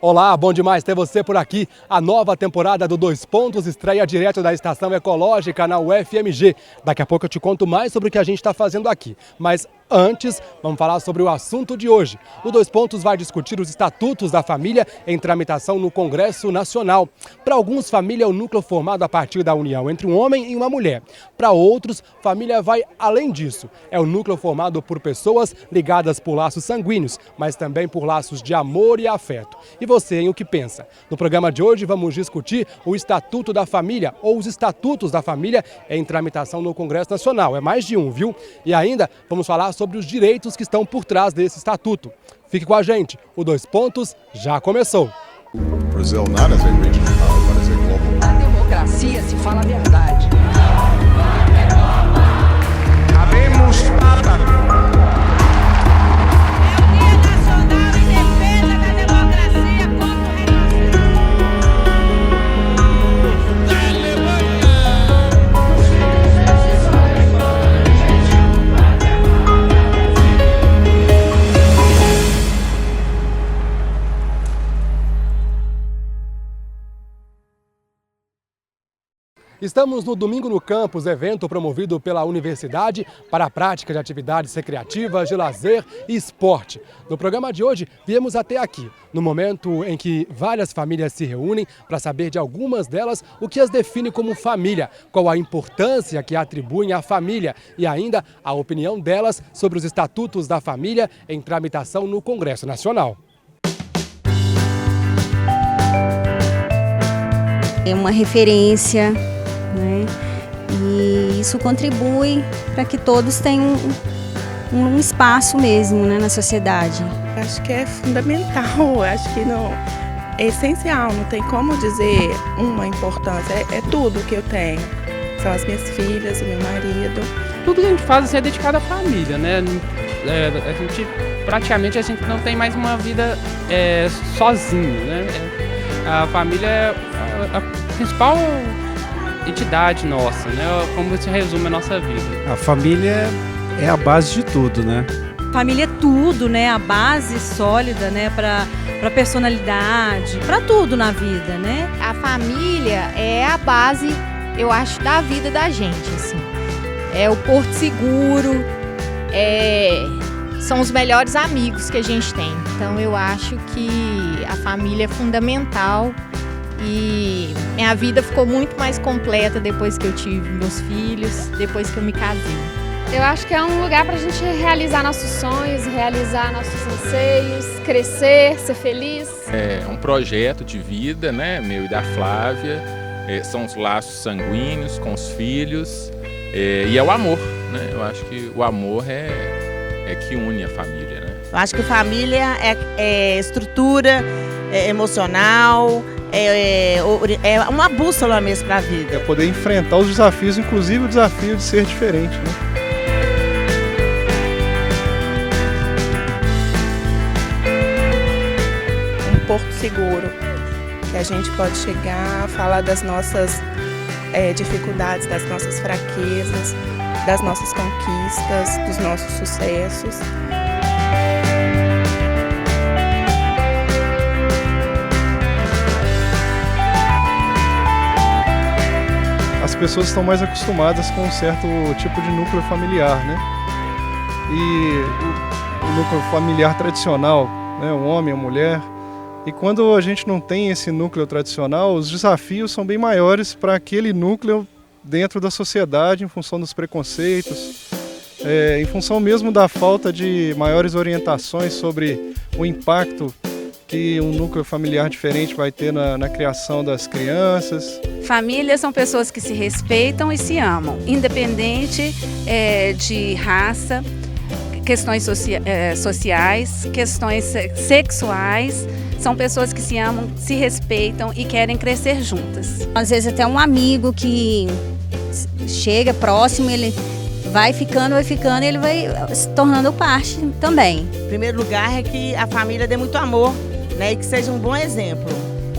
Olá, bom demais ter você por aqui. A nova temporada do Dois Pontos estreia direto da Estação Ecológica na UFMG. Daqui a pouco eu te conto mais sobre o que a gente está fazendo aqui. Mas antes, vamos falar sobre o assunto de hoje. O Dois Pontos vai discutir os estatutos da família em tramitação no Congresso Nacional. Para alguns, família é o núcleo formado a partir da união entre um homem e uma mulher. Para outros, família vai além disso. É o núcleo formado por pessoas ligadas por laços sanguíneos, mas também por laços de amor e afeto. E você, hein, o que pensa? No programa de hoje vamos discutir o Estatuto da Família, ou os Estatutos da Família em tramitação no Congresso Nacional. É mais de um, viu? E ainda vamos falar sobre os direitos que estão por trás desse estatuto. Fique com a gente, o Dois Pontos já começou. Brazil not as a regional power, but as a global power. A democracia se fala a verdade. Habemos Papa. Estamos no Domingo no Campus, evento promovido pela universidade para a prática de atividades recreativas, de lazer e esporte. No programa de hoje, viemos até aqui, no momento em que várias famílias se reúnem para saber de algumas delas o que as define como família, qual a importância que atribuem à família e ainda a opinião delas sobre os estatutos da família em tramitação no Congresso Nacional. É uma referência, né? E isso contribui para que todos tenham um espaço mesmo, né, na sociedade. Acho que é fundamental, acho que não, é essencial, não tem como dizer uma importância, é tudo que eu tenho. São as minhas filhas, o meu marido. Tudo que a gente faz assim, é dedicado à família, né? Praticamente a gente não tem mais uma vida sozinho, né? A família é a principal entidade nossa, né? Como se resume a nossa vida. A família é a base de tudo, né? Família é tudo, né? A base sólida, né? Para personalidade, para tudo na vida, né? A família é a base, eu acho, da vida da gente, assim. É o porto seguro, são os melhores amigos que a gente tem. Então eu acho que a família é fundamental e minha vida ficou muito mais completa depois que eu tive meus filhos, depois que eu me casei. Eu acho que é um lugar para a gente realizar nossos sonhos, realizar nossos anseios, crescer, ser feliz. É um projeto de vida, né, meu e da Flávia, são os laços sanguíneos com os filhos e é o amor, né? Eu acho que o amor é que une a família, né? Eu acho que família é estrutura, emocional, é uma bússola mesmo para a vida. É poder enfrentar os desafios, inclusive o desafio de ser diferente, né? Um porto seguro, que a gente pode chegar, falar das nossas dificuldades, das nossas fraquezas, das nossas conquistas, dos nossos sucessos. As pessoas estão mais acostumadas com um certo tipo de núcleo familiar, né? E o núcleo familiar tradicional, né? Um homem, uma mulher. E quando a gente não tem esse núcleo tradicional, os desafios são bem maiores para aquele núcleo dentro da sociedade, em função dos preconceitos, em função mesmo da falta de maiores orientações sobre o impacto que um núcleo familiar diferente vai ter na criação das crianças. Família são pessoas que se respeitam e se amam, independente de raça, questões sociais, questões sexuais. São pessoas que se amam, se respeitam e querem crescer juntas. Às vezes até um amigo que chega próximo, ele vai ficando e ele vai se tornando parte também. Em primeiro lugar é que a família dê muito amor, né, e que seja um bom exemplo.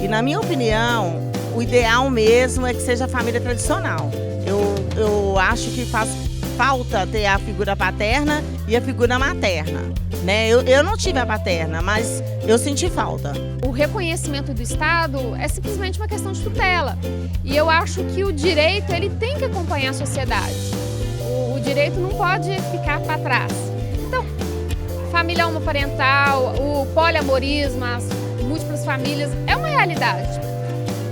E na minha opinião, o ideal mesmo é que seja a família tradicional. Eu acho que faz falta ter a figura paterna e a figura materna. né? Eu não tive a paterna, mas eu senti falta. O reconhecimento do Estado é simplesmente uma questão de tutela. E eu acho que o direito ele tem que acompanhar a sociedade. O direito não pode ficar para trás. Então, família homoparental, o poliamorismo, as múltiplas famílias, é uma realidade.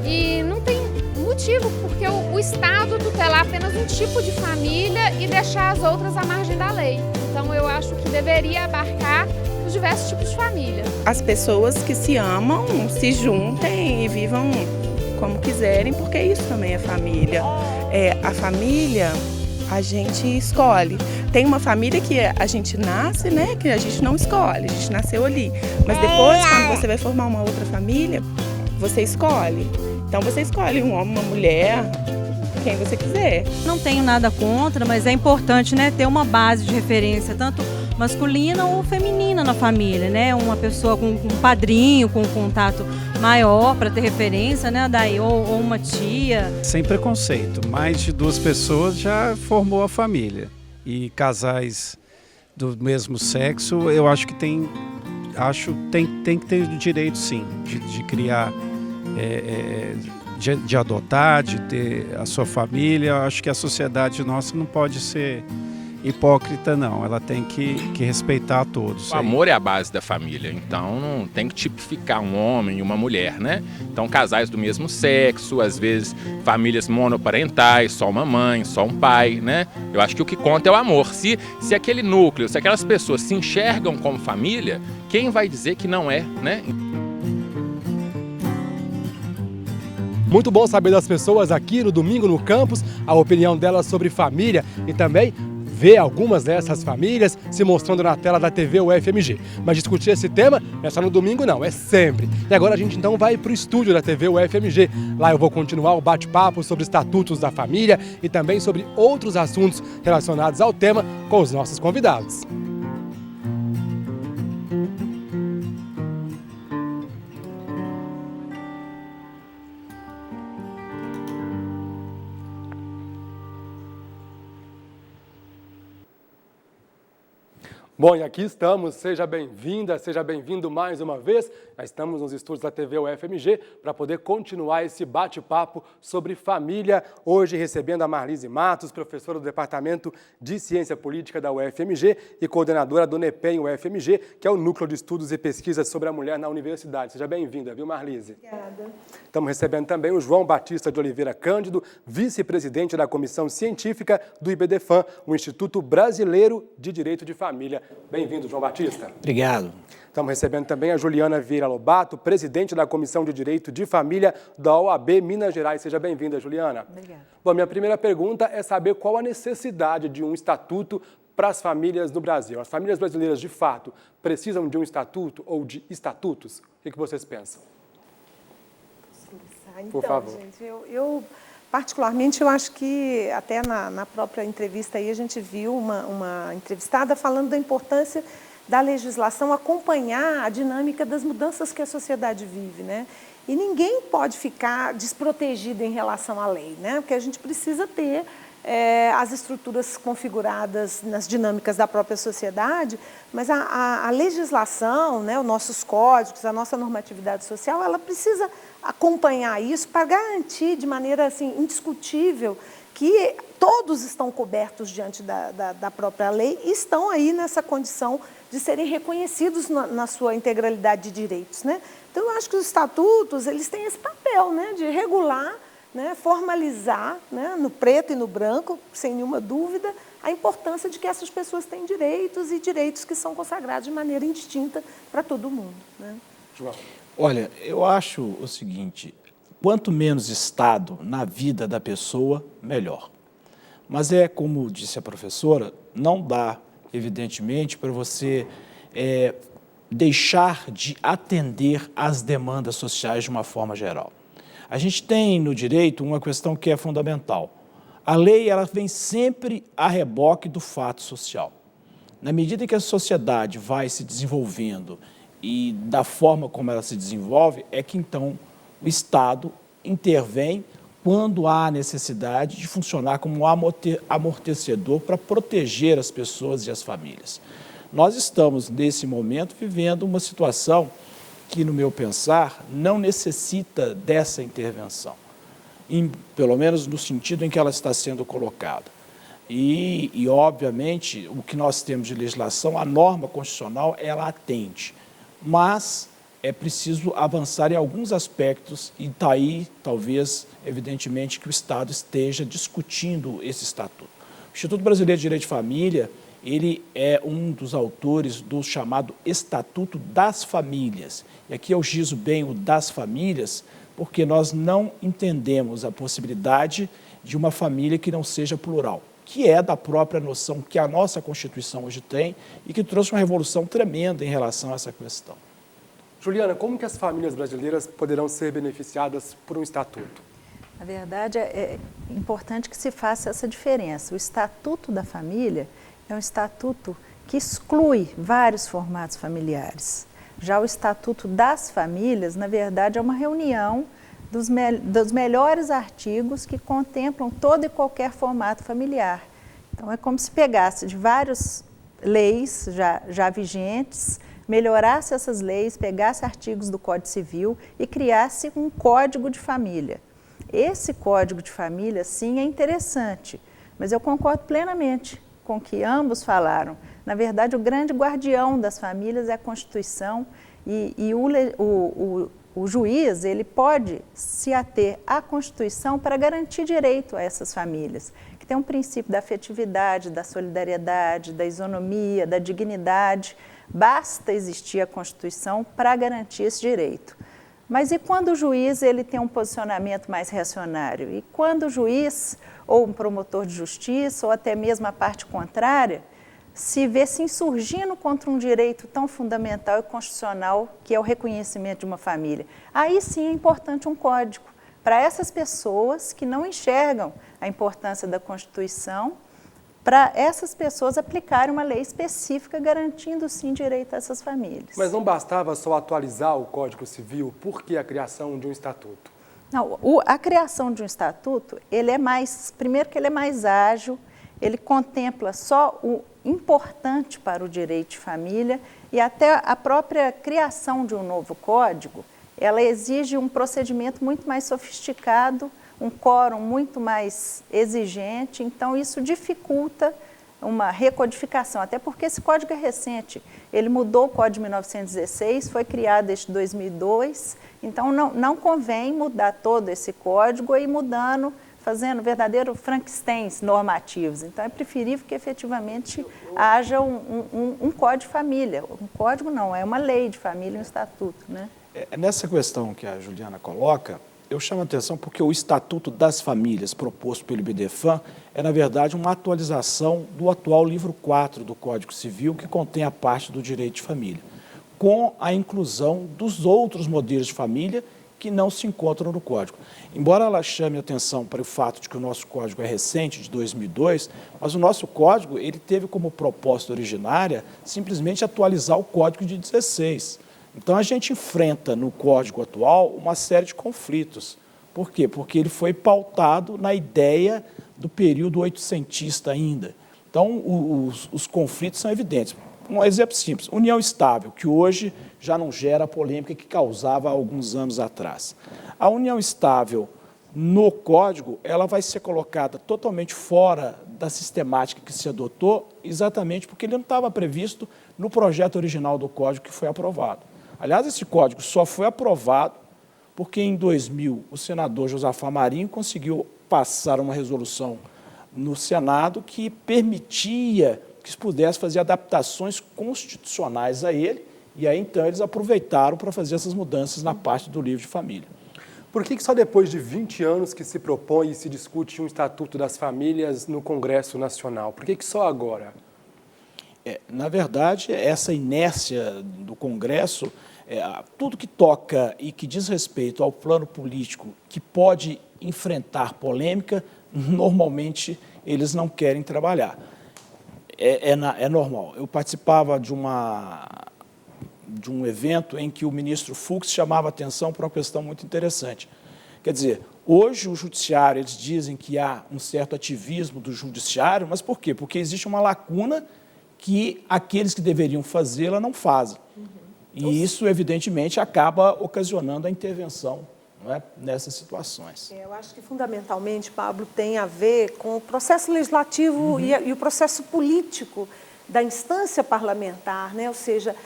E não tem motivo porque o Estado tutelar apenas um tipo de família e deixar as outras à margem da lei. Então eu acho que deveria abarcar os diversos tipos de família. As pessoas que se amam, se juntem e vivam como quiserem, porque isso também é família. A família a gente escolhe. Tem uma família que a gente nasce, né, que a gente não escolhe, a gente nasceu ali. Mas depois, quando você vai formar uma outra família, você escolhe. Então você escolhe um homem, uma mulher, quem você quiser. Não tenho nada contra, mas é importante, né, ter uma base de referência, tanto masculina ou feminina na família, né? Uma pessoa com um padrinho, com um contato maior para ter referência, né, daí, ou uma tia. Sem preconceito, mais de 2 pessoas já formou a família. E casais do mesmo sexo, eu acho que tem que ter o direito, sim, de criar, de adotar, de ter a sua família. Eu acho que a sociedade nossa não pode ser hipócrita, não. Ela tem que respeitar a todos. O amor é a base da família, então não tem que tipificar um homem e uma mulher, né? Então casais do mesmo sexo, às vezes famílias monoparentais, só uma mãe, só um pai, né? Eu acho que o que conta é o amor. Se aquele núcleo, se aquelas pessoas se enxergam como família, quem vai dizer que não é, né? Muito bom saber das pessoas aqui no Domingo no Campus, a opinião delas sobre família e também ver algumas dessas famílias se mostrando na tela da TV UFMG. Mas discutir esse tema não é só no domingo não, é sempre. E agora a gente então vai para o estúdio da TV UFMG. Lá eu vou continuar o bate-papo sobre estatutos da família e também sobre outros assuntos relacionados ao tema com os nossos convidados. Bom, e aqui estamos, seja bem-vinda, seja bem-vindo mais uma vez. Nós estamos nos estúdios da TV UFMG para poder continuar esse bate-papo sobre família. Hoje recebendo a Marlise Matos, professora do Departamento de Ciência Política da UFMG e coordenadora do NEPEM UFMG, que é o Núcleo de Estudos e Pesquisas sobre a Mulher na Universidade. Seja bem-vinda, viu, Marlise? Obrigada. Estamos recebendo também o João Batista de Oliveira Cândido, vice-presidente da Comissão Científica do IBDFAM, o Instituto Brasileiro de Direito de Família. Bem-vindo, João Batista. Obrigado. Estamos recebendo também a Juliana Vieira Lobato, presidente da Comissão de Direito de Família da OAB Minas Gerais. Seja bem-vinda, Juliana. Obrigada. Bom, minha primeira pergunta é saber qual a necessidade de um estatuto para as famílias no Brasil. As famílias brasileiras, de fato, precisam de um estatuto ou de estatutos? O que vocês pensam? Então, por favor. Gente, eu particularmente, eu acho que até na própria entrevista aí a gente viu uma entrevistada falando da importância da legislação acompanhar a dinâmica das mudanças que a sociedade vive, né? E ninguém pode ficar desprotegido em relação à lei, né? Porque a gente precisa ter as estruturas configuradas nas dinâmicas da própria sociedade, mas a legislação, né, os nossos códigos, a nossa normatividade social, ela precisa acompanhar isso para garantir de maneira assim, indiscutível que todos estão cobertos diante da própria lei e estão aí nessa condição de serem reconhecidos na sua integralidade de direitos, né? Então, eu acho que os estatutos eles têm esse papel, né, de regular, né, formalizar, né, no preto e no branco, sem nenhuma dúvida, a importância de que essas pessoas têm direitos e direitos que são consagrados de maneira indistinta para todo mundo, né? João. Olha, eu acho o seguinte, quanto menos Estado na vida da pessoa, melhor. Mas como disse a professora, não dá, evidentemente, para você deixar de atender às demandas sociais de uma forma geral. A gente tem no direito uma questão que é fundamental. A lei ela vem sempre a reboque do fato social. Na medida que a sociedade vai se desenvolvendo e da forma como ela se desenvolve, é que então o Estado intervém quando há necessidade de funcionar como um amortecedor para proteger as pessoas e as famílias. Nós estamos, nesse momento, vivendo uma situação que, no meu pensar, não necessita dessa intervenção, pelo menos no sentido em que ela está sendo colocada. E, obviamente, o que nós temos de legislação, a norma constitucional, ela atende, mas é preciso avançar em alguns aspectos e está aí, talvez, evidentemente, que o Estado esteja discutindo esse estatuto. O Instituto Brasileiro de Direito de Família, ele é um dos autores do chamado Estatuto das Famílias. E aqui eu gizo bem o das famílias, porque nós não entendemos a possibilidade de uma família que não seja plural, que é da própria noção que a nossa Constituição hoje tem e que trouxe uma revolução tremenda em relação a essa questão. Juliana, como que as famílias brasileiras poderão ser beneficiadas por um estatuto? Na verdade, é importante que se faça essa diferença. O Estatuto da Família é um estatuto que exclui vários formatos familiares. Já o Estatuto das Famílias, na verdade, é uma reunião dos melhores artigos que contemplam todo e qualquer formato familiar. Então, é como se pegasse de várias leis já vigentes, melhorasse essas leis, pegasse artigos do Código Civil e criasse um Código de Família. Esse Código de Família, sim, é interessante, mas eu concordo plenamente com o que ambos falaram. Na verdade, o grande guardião das famílias é a Constituição e o juiz, ele pode se ater à Constituição para garantir direito a essas famílias, que tem um princípio da afetividade, da solidariedade, da isonomia, da dignidade. Basta existir a Constituição para garantir esse direito. Mas e quando o juiz ele tem um posicionamento mais reacionário? E quando o juiz, ou um promotor de justiça, ou até mesmo a parte contrária, se vê se insurgindo contra um direito tão fundamental e constitucional que é o reconhecimento de uma família? Aí sim é importante um código para essas pessoas que não enxergam a importância da Constituição, para essas pessoas aplicarem uma lei específica garantindo sim direito a essas famílias. Mas não bastava só atualizar o Código Civil, por que a criação de um estatuto? Não, a criação de um estatuto, primeiro que ele é mais ágil, ele contempla só o importante para o direito de família e até a própria criação de um novo código, ela exige um procedimento muito mais sofisticado, um quórum muito mais exigente, então isso dificulta uma recodificação, até porque esse código é recente, ele mudou o Código de 1916, foi criado desde 2002, então não convém mudar todo esse código e ir mudando, fazendo verdadeiro Frankensteins normativos, então é preferível que efetivamente haja um código de família, um código não, é uma lei de família, um estatuto, né? Nessa questão que a Juliana coloca, eu chamo a atenção porque o Estatuto das Famílias, proposto pelo IBDFAM, é, na verdade, uma atualização do atual livro 4 do Código Civil, que contém a parte do direito de família, com a inclusão dos outros modelos de família que não se encontram no Código. Embora ela chame a atenção para o fato de que o nosso Código é recente, de 2002, mas o nosso Código ele teve como proposta originária simplesmente atualizar o Código de 16. Então, a gente enfrenta no Código atual uma série de conflitos. Por quê? Porque ele foi pautado na ideia do período oitocentista ainda. Então, os conflitos são evidentes. Um exemplo simples, união estável, que hoje já não gera a polêmica que causava há alguns anos atrás. A união estável no Código, ela vai ser colocada totalmente fora da sistemática que se adotou, exatamente porque ele não estava previsto no projeto original do Código que foi aprovado. Aliás, esse código só foi aprovado porque, em 2000, o senador Josafá Marinho conseguiu passar uma resolução no Senado que permitia que se pudesse fazer adaptações constitucionais a ele, e aí, então, eles aproveitaram para fazer essas mudanças na parte do livro de família. Por que só depois de 20 anos que se propõe e se discute um Estatuto das Famílias no Congresso Nacional? Por que só agora? Na verdade, essa inércia do Congresso, tudo que toca e que diz respeito ao plano político que pode enfrentar polêmica, normalmente eles não querem trabalhar. É normal. Eu participava de um evento em que o ministro Fux chamava atenção para uma questão muito interessante. Quer dizer, hoje o judiciário, eles dizem que há um certo ativismo do judiciário, mas por quê? Porque existe uma lacuna que aqueles que deveriam fazê-la não fazem. E isso, evidentemente, acaba ocasionando a intervenção, não é, nessas situações. Eu acho que, fundamentalmente, Pablo, tem a ver com o processo legislativo e o processo político da instância parlamentar, né? Ou seja,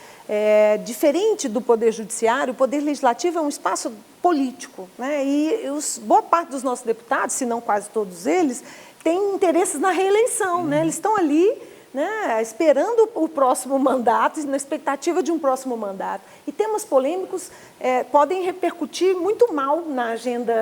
diferente do Poder Judiciário, o Poder Legislativo é um espaço político, né? E boa parte dos nossos deputados, se não quase todos eles, têm interesses na reeleição, né? Eles estão ali, né, esperando o próximo mandato, na expectativa de um próximo mandato. E temas polêmicos podem repercutir muito mal na agenda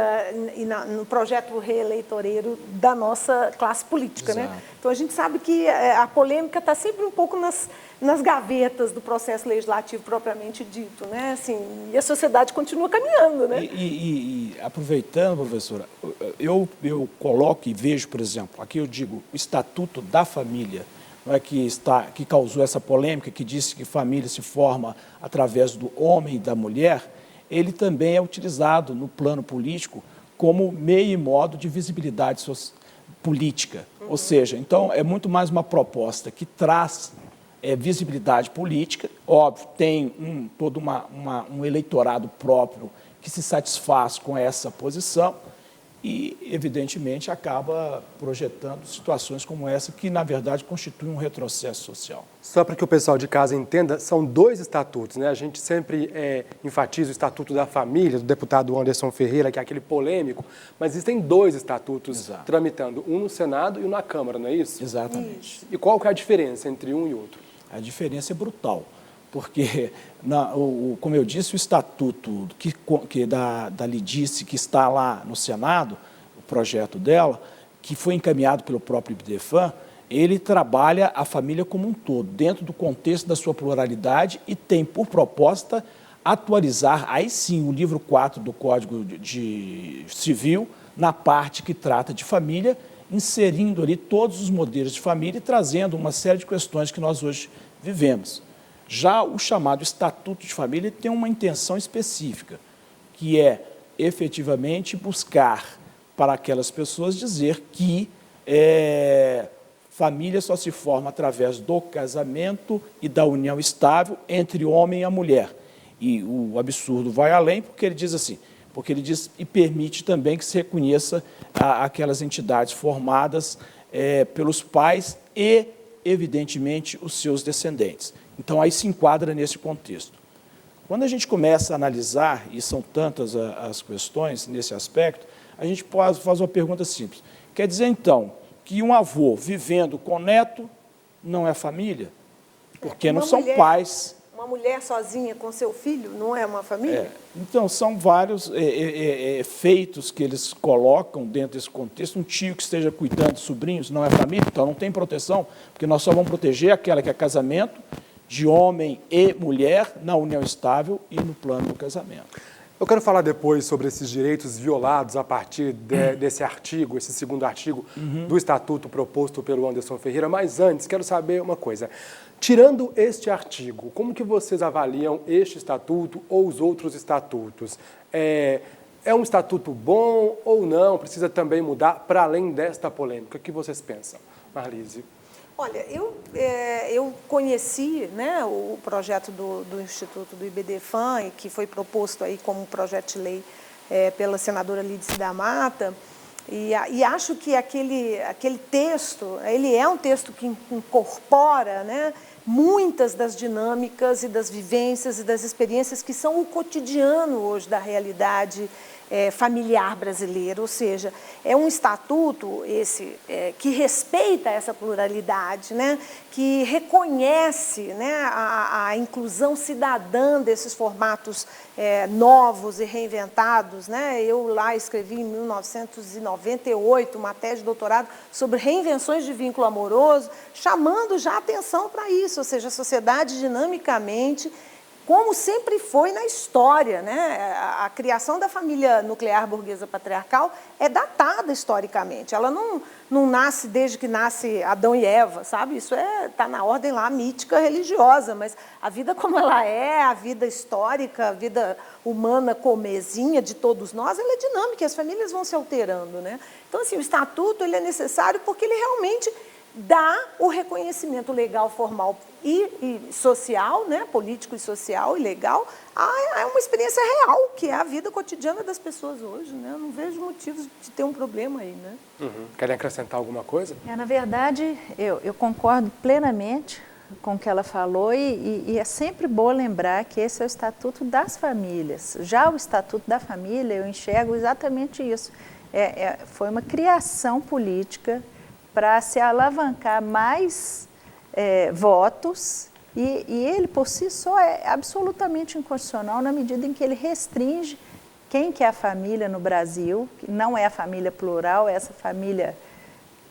e no projeto reeleitoreiro da nossa classe política. Né? Então, a gente sabe que a polêmica está sempre um pouco nas gavetas do processo legislativo propriamente dito. Né? Assim, e a sociedade continua caminhando. Né? E aproveitando, professora, eu coloco e vejo, por exemplo, aqui eu digo o Estatuto da Família, que causou essa polêmica, que disse que família se forma através do homem e da mulher, ele também é utilizado no plano político como meio e modo de visibilidade política. Ou seja, então é muito mais uma proposta que traz visibilidade política, óbvio, tem todo um eleitorado próprio que se satisfaz com essa posição, e, evidentemente, acaba projetando situações como essa, que, na verdade, constituem um retrocesso social. Só para que o pessoal de casa entenda, são 2 estatutos, né? A gente sempre enfatiza o Estatuto da Família, do deputado Anderson Ferreira, que é aquele polêmico, mas existem 2 estatutos tramitando, um no Senado e um na Câmara, não é isso? Exatamente. E qual que é a diferença entre um e outro? A diferença é brutal, porque, como eu disse, o estatuto da Lidice, que está lá no Senado, o projeto dela, que foi encaminhado pelo próprio IBDFAN, ele trabalha a família como um todo, dentro do contexto da sua pluralidade, e tem por proposta atualizar, aí sim, o livro 4 do Código Civil, na parte que trata de família, inserindo ali todos os modelos de família e trazendo uma série de questões que nós hoje vivemos. Já o chamado Estatuto de Família tem uma intenção específica, que é efetivamente buscar para aquelas pessoas dizer que família só se forma através do casamento e da união estável entre o homem e a mulher. E o absurdo vai além, porque ele diz assim, porque ele diz e permite também que se reconheça aquelas entidades formadas pelos pais e, evidentemente, os seus descendentes. Então, aí se enquadra nesse contexto. Quando a gente começa a analisar, e são tantas as questões nesse aspecto, a gente pode fazer uma pergunta simples. Quer dizer, então, que um avô vivendo com neto não é família? Porque não são pais. Uma mulher sozinha com seu filho não é uma família? Então, são vários efeitos que eles colocam dentro desse contexto. Um tio que esteja cuidando de sobrinhos não é família, então não tem proteção, porque nós só vamos proteger aquela que é casamento, de homem e mulher na união estável e no plano do casamento. Eu quero falar depois sobre esses direitos violados a partir desse artigo, esse segundo artigo do Estatuto proposto pelo Anderson Ferreira, mas antes quero saber uma coisa. Tirando este artigo, como que vocês avaliam este estatuto ou os outros estatutos? É um estatuto bom ou não? Precisa também mudar para além desta polêmica? O que vocês pensam, Marlise? Olha, eu conheci, né, o projeto do Instituto do IBDFAN, que foi proposto aí como projeto de lei pela senadora Lídice da Mata, e acho que aquele texto, ele é um texto que incorpora, né, muitas das dinâmicas e das vivências e das experiências que são o cotidiano hoje da realidade familiar brasileira, ou seja, é um estatuto que respeita essa pluralidade, né, que reconhece, né, a inclusão cidadã desses formatos novos e reinventados, né. Eu lá escrevi em 1998 uma tese de doutorado sobre reinvenções de vínculo amoroso, chamando já atenção para isso, ou seja, a sociedade dinamicamente, como sempre foi na história, né? A criação da família nuclear burguesa patriarcal é datada historicamente. Ela não nasce desde que nasce Adão e Eva, sabe? Isso está na ordem lá mítica religiosa, mas a vida como ela é, a vida histórica, a vida humana comezinha de todos nós, ela é dinâmica e as famílias vão se alterando, né? Então, assim, o estatuto ele é necessário porque ele realmente dá o reconhecimento legal, formal e social, né, político e social e legal, é uma experiência real, que é a vida cotidiana das pessoas hoje, né? Eu não vejo motivos de ter um problema aí, né? Querem acrescentar alguma coisa? Na verdade, eu concordo plenamente com o que ela falou e é sempre bom lembrar que esse é o Estatuto das Famílias. Já o Estatuto da Família, eu enxergo exatamente isso. Foi uma criação política para se alavancar mais votos e ele por si só é absolutamente inconstitucional na medida em que ele restringe quem que é a família no Brasil, que não é a família plural, é essa família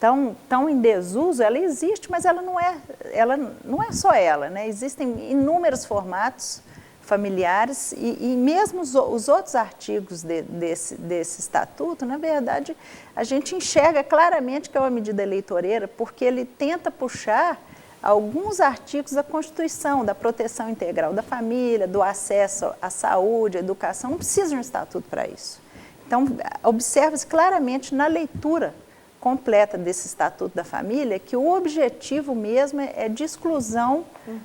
tão em desuso. Ela existe, mas ela não é só ela, né? Existem inúmeros formatos familiares e mesmo os outros artigos desse estatuto, na verdade, a gente enxerga claramente que é uma medida eleitoreira, porque ele tenta puxar alguns artigos da Constituição, da proteção integral da família, do acesso à saúde, à educação. Não precisa de um estatuto para isso. Então, observa-se claramente na leitura completa desse Estatuto da Família que o objetivo mesmo é de exclusão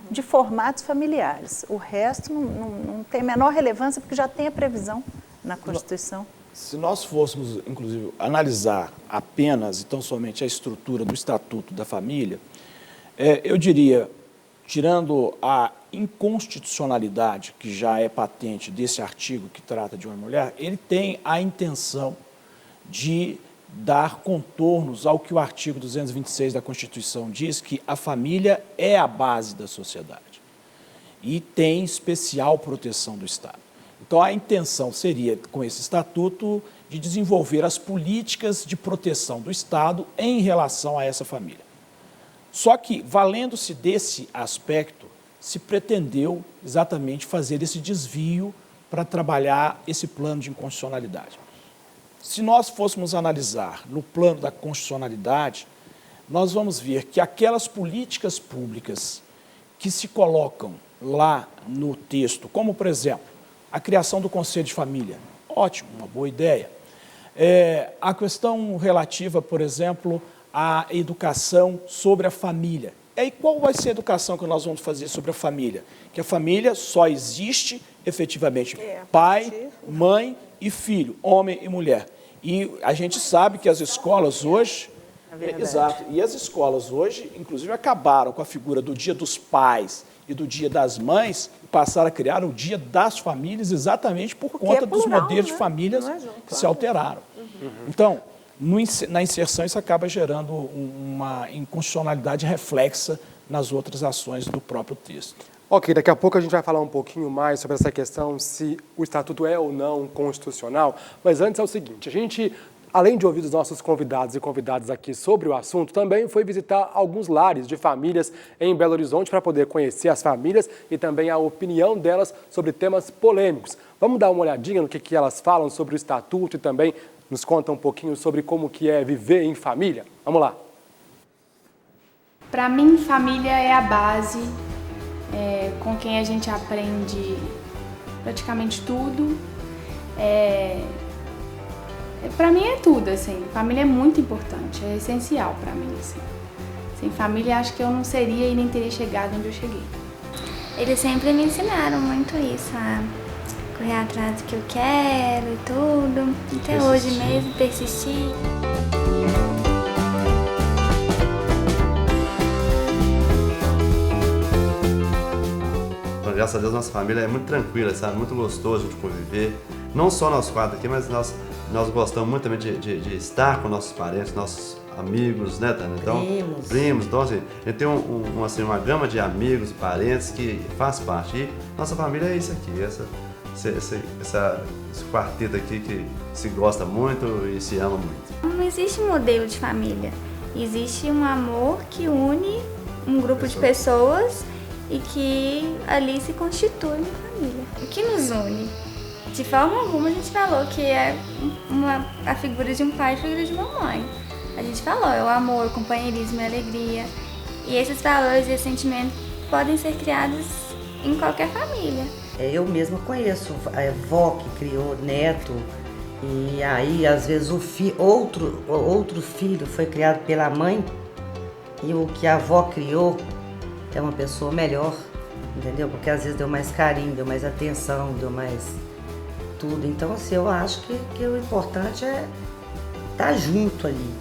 de formatos familiares. O resto não tem a menor relevância porque já tem a previsão na Constituição. Se nós fôssemos, inclusive, analisar apenas e tão somente a estrutura do Estatuto da Família, eu diria, tirando a inconstitucionalidade, que já é patente desse artigo que trata de uma mulher, ele tem a intenção de dar contornos ao que o artigo 226 da Constituição diz, que a família é a base da sociedade e tem especial proteção do Estado. Então, a intenção seria, com esse estatuto, de desenvolver as políticas de proteção do Estado em relação a essa família. Só que, valendo-se desse aspecto, se pretendeu exatamente fazer esse desvio para trabalhar esse plano de inconstitucionalidade. Se nós fôssemos analisar no plano da constitucionalidade, nós vamos ver que aquelas políticas públicas que se colocam lá no texto, como, por exemplo, a criação do Conselho de Família, ótimo, uma boa ideia. A questão relativa, por exemplo, à educação sobre a família. E qual vai ser a educação que nós vamos fazer sobre a família? Que a família só existe, efetivamente, pai, mãe e filho, homem e mulher. E a gente sabe que as escolas hoje... Exato. E as escolas hoje, inclusive, acabaram com a figura do Dia dos Pais e do Dia das Mães e passaram a criar o Dia das Famílias exatamente por conta dos modelos de famílias que se alteraram. Então, na inserção, isso acaba gerando uma inconstitucionalidade reflexa nas outras ações do próprio texto. Ok, daqui a pouco a gente vai falar um pouquinho mais sobre essa questão, se o Estatuto é ou não constitucional, mas antes é o seguinte, a gente, além de ouvir os nossos convidados e convidadas aqui sobre o assunto, também foi visitar alguns lares de famílias em Belo Horizonte para poder conhecer as famílias e também a opinião delas sobre temas polêmicos. Vamos dar uma olhadinha no que elas falam sobre o Estatuto e também nos contam um pouquinho sobre como que é viver em família? Vamos lá. Para mim, família é a base, com quem a gente aprende praticamente tudo. Para mim é tudo, assim. Família é muito importante, é essencial para mim, assim. Sem família, acho que eu não seria e nem teria chegado onde eu cheguei. Eles sempre me ensinaram muito isso, a correr atrás do que eu quero e tudo. Até hoje mesmo, persistir. Graças a Deus, nossa família é muito tranquila, sabe? Muito gostoso de conviver. Não só nós quatro aqui, mas nós gostamos muito também de estar com nossos parentes, nossos amigos, né, Tânia? Então, primos. Então, assim, a gente tem uma gama de amigos e parentes que faz parte. E nossa família é isso aqui, esse quarteto aqui que se gosta muito e se ama muito. Não existe modelo de família. Existe um amor que une um grupo de pessoas e que ali se constitui uma família. O que nos une? De forma alguma a gente falou que é a figura de um pai e a figura de uma mãe. A gente falou, é o amor, o companheirismo e a alegria. E esses valores e esses sentimentos podem ser criados em qualquer família. Eu mesma conheço a avó que criou neto, e aí às vezes outro filho foi criado pela mãe, e o que a avó criou é uma pessoa melhor, entendeu? Porque às vezes deu mais carinho, deu mais atenção, deu mais tudo. Então, assim, eu acho que o importante é estar junto ali.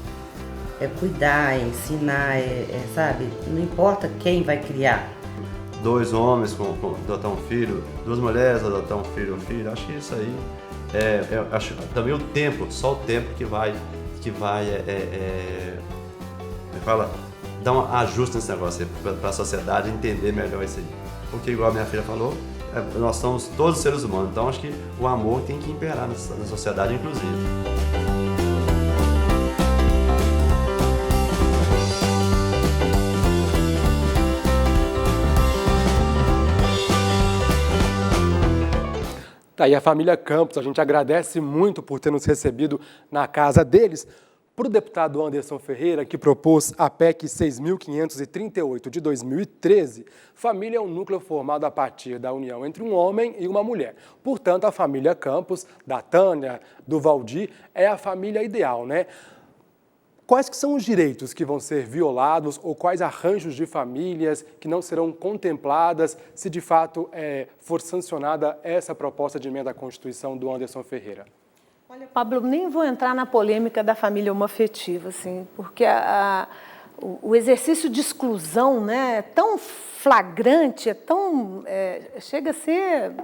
É cuidar, é ensinar, sabe? Não importa quem vai criar. 2 homens com adotar um filho, 2 mulheres adotar um filho. Acho que isso aí acho também o tempo, só o tempo que vai dar um ajuste nesse negócio aí, para a sociedade entender melhor isso aí. Porque, igual a minha filha falou, nós somos todos seres humanos, então acho que o amor tem que imperar na sociedade, inclusive. Tá aí a família Campos, a gente agradece muito por ter nos recebido na casa deles. Para o deputado Anderson Ferreira, que propôs a PEC 6.538 de 2013, família é um núcleo formado a partir da união entre um homem e uma mulher. Portanto, a família Campos, da Tânia, do Valdir, é a família ideal, né? Quais que são os direitos que vão ser violados ou quais arranjos de famílias que não serão contempladas se de fato for sancionada essa proposta de emenda à Constituição do Anderson Ferreira? Olha, Pablo, nem vou entrar na polêmica da família homoafetiva, assim, porque o exercício de exclusão, né, é tão flagrante, chega a ser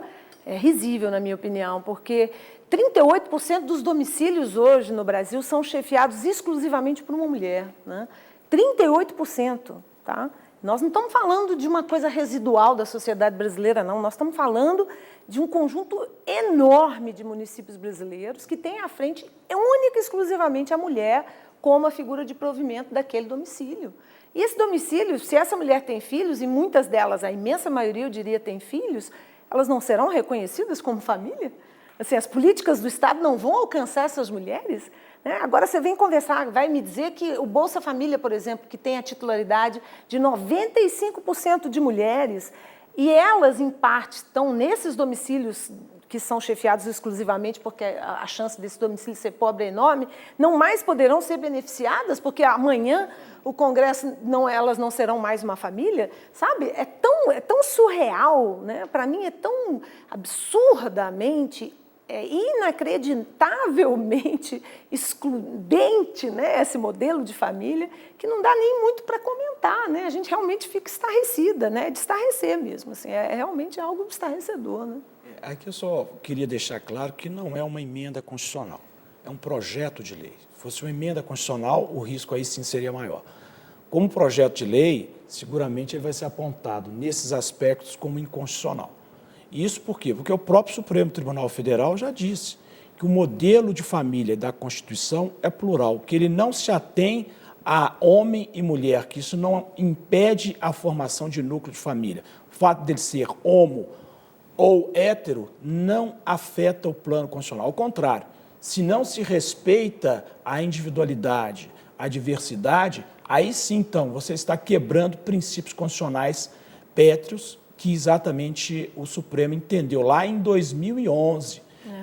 risível, na minha opinião, porque 38% dos domicílios hoje no Brasil são chefiados exclusivamente por uma mulher, né? 38%, tá? Nós não estamos falando de uma coisa residual da sociedade brasileira, não. Nós estamos falando de um conjunto enorme de municípios brasileiros que tem à frente única e exclusivamente a mulher como a figura de provimento daquele domicílio. E esse domicílio, se essa mulher tem filhos, e muitas delas, a imensa maioria, eu diria, tem filhos, elas não serão reconhecidas como família? Assim, as políticas do Estado não vão alcançar essas mulheres? Né? Agora você vem conversar, vai me dizer que o Bolsa Família, por exemplo, que tem a titularidade de 95% de mulheres, e elas, em parte, estão nesses domicílios que são chefiados exclusivamente porque a chance desse domicílio ser pobre é enorme, não mais poderão ser beneficiadas porque amanhã o Congresso, elas não serão mais uma família, sabe? É tão surreal, né? Para mim é tão absurdamente, inacreditavelmente excludente, né? Esse modelo de família que não dá nem muito para comentar, né? A gente realmente fica estarrecida, né? De estarrecer mesmo, assim, é realmente algo estarrecedor, né? Aqui eu só queria deixar claro que não é uma emenda constitucional, é um projeto de lei. Se fosse uma emenda constitucional, o risco aí sim seria maior. Como projeto de lei, seguramente ele vai ser apontado nesses aspectos como inconstitucional. E isso por quê? Porque o próprio Supremo Tribunal Federal já disse que o modelo de família da Constituição é plural, que ele não se atém a homem e mulher, que isso não impede a formação de núcleo de família. O fato dele ser homo ou hétero não afeta o plano constitucional. Ao contrário, se não se respeita a individualidade, a diversidade, aí sim, então, você está quebrando princípios constitucionais pétreos que exatamente o Supremo entendeu lá em 2011,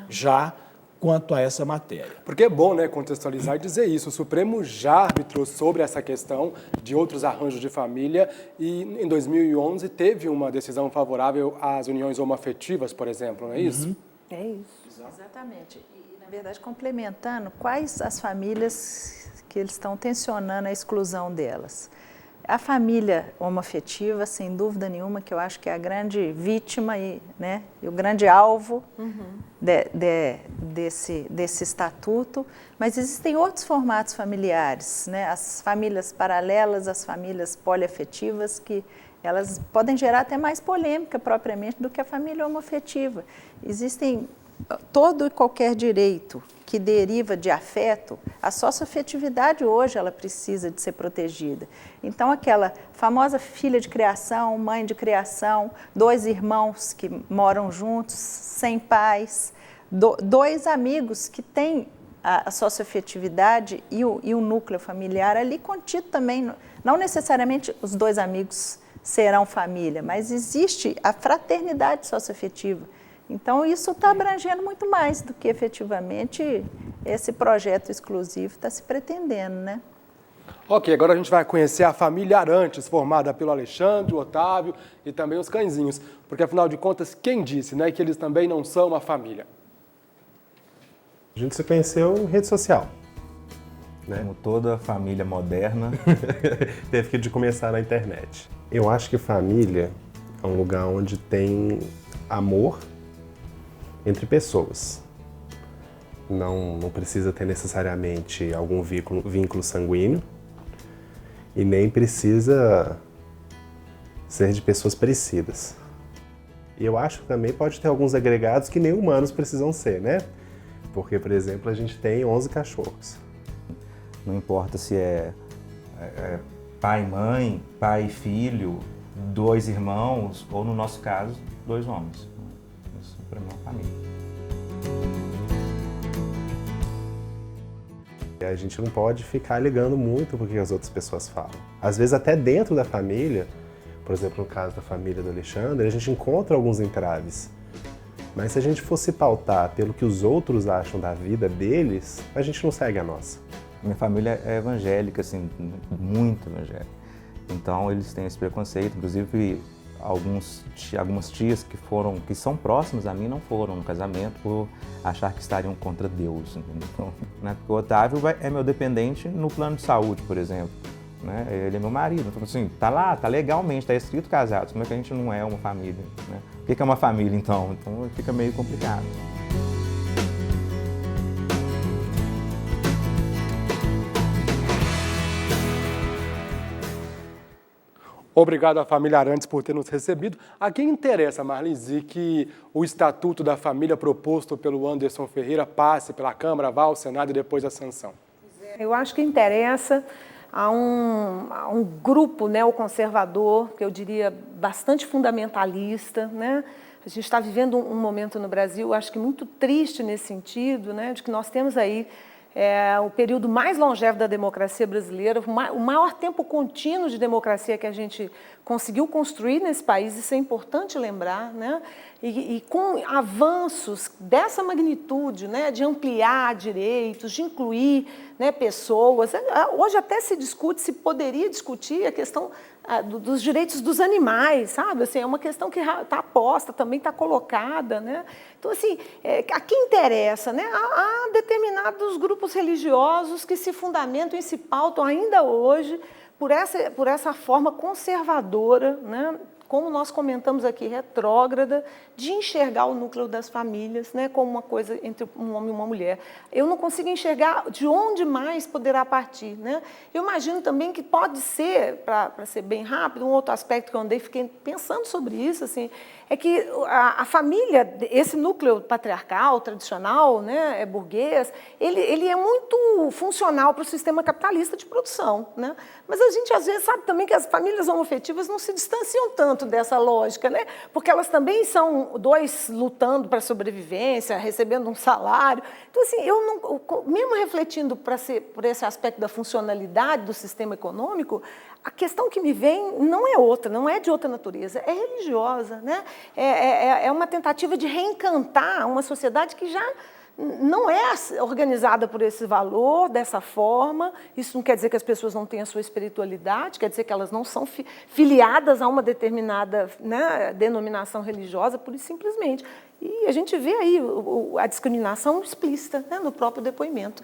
já quanto a essa matéria. Porque é bom, né, contextualizar e dizer isso. O Supremo já arbitrou sobre essa questão de outros arranjos de família e em 2011 teve uma decisão favorável às uniões homoafetivas, por exemplo, não é isso? É isso. Exatamente. E, na verdade, complementando, quais as famílias que eles estão tensionando a exclusão delas? A família homoafetiva, sem dúvida nenhuma, que eu acho que é a grande vítima e o grande alvo desse estatuto, mas existem outros formatos familiares, né? As famílias paralelas, as famílias poliafetivas, que elas podem gerar até mais polêmica propriamente do que a família homoafetiva. Existem todo e qualquer direito que deriva de afeto, a socioafetividade hoje ela precisa de ser protegida. Então, aquela famosa filha de criação, mãe de criação, 2 irmãos que moram juntos, sem pais, 2 amigos que têm a socioafetividade e o núcleo familiar ali contido também. Não necessariamente os 2 amigos serão família, mas existe a fraternidade socioafetiva. Então, isso está abrangendo muito mais do que efetivamente esse projeto exclusivo está se pretendendo, né? Ok, agora a gente vai conhecer a família Arantes, formada pelo Alexandre, o Otávio e também os cãezinhos. Porque, afinal de contas, quem disse, né, que eles também não são uma família? A gente se conheceu em rede social. Né? Como toda família moderna. Teve que começar na internet. Eu acho que família é um lugar onde tem amor entre pessoas. Não precisa ter necessariamente algum vínculo sanguíneo e nem precisa ser de pessoas parecidas. E eu acho que também pode ter alguns agregados que nem humanos precisam ser, né? Porque, por exemplo, a gente tem 11 cachorros. Não importa se é pai e mãe, pai e filho, 2 irmãos, ou no nosso caso, 2 homens. Isso para mim é uma família. A gente não pode ficar ligando muito porque as outras pessoas falam. Às vezes até dentro da família, por exemplo, no caso da família do Alexandre, a gente encontra alguns entraves. Mas se a gente fosse pautar pelo que os outros acham da vida deles, a gente não segue a nossa. Minha família é evangélica, assim, muito evangélica. Então eles têm esse preconceito, inclusive algumas tias que são próximas a mim não foram no casamento por achar que estariam contra Deus, entendeu? Então, né? Porque o Otávio é meu dependente no plano de saúde, por exemplo. Né? Ele é meu marido. Então, assim, tá lá, tá legalmente, tá escrito casados. Como é que a gente não é uma família? Né? O que é uma família, então? Então fica meio complicado. Obrigado à família Arantes por ter nos recebido. A quem interessa, Marlise, que o Estatuto da Família proposto pelo Anderson Ferreira passe pela Câmara, vá ao Senado e depois a sanção? Eu acho que interessa a um grupo neoconservador, que eu diria bastante fundamentalista, né? A gente está vivendo um momento no Brasil, acho que muito triste nesse sentido, né? De que nós temos aí o período mais longevo da democracia brasileira, o maior tempo contínuo de democracia que a gente conseguiu construir nesse país, isso é importante lembrar, né? E com avanços dessa magnitude, né, de ampliar direitos, de incluir, né, pessoas. Hoje até se discute, se poderia discutir a questão dos direitos dos animais, sabe? Assim, é uma questão que está posta, também está colocada, né? Então, assim, a quem interessa, né? Há determinados grupos religiosos que se fundamentam e se pautam ainda hoje por essa forma conservadora, né? Como nós comentamos aqui, retrógrada, de enxergar o núcleo das famílias, né, como uma coisa entre um homem e uma mulher. Eu não consigo enxergar de onde mais poderá partir, né? Eu imagino também que pode ser, para ser bem rápido, um outro aspecto que eu fiquei pensando sobre isso, assim, é que a família, esse núcleo patriarcal, tradicional, né, burguês, ele é muito funcional para o sistema capitalista de produção, né? Mas a gente, às vezes, sabe também que as famílias homoafetivas não se distanciam tanto dessa lógica, né? Porque elas também são 2 lutando para a sobrevivência, recebendo um salário. Então, assim, mesmo refletindo por esse aspecto da funcionalidade do sistema econômico, a questão que me vem não é outra, não é de outra natureza, é religiosa, né? É uma tentativa de reencantar uma sociedade que já não é organizada por esse valor, dessa forma. Isso não quer dizer que as pessoas não tenham a sua espiritualidade, quer dizer que elas não são filiadas a uma determinada, né, denominação religiosa, pura e simplesmente. E a gente vê aí a discriminação explícita, né, no próprio depoimento.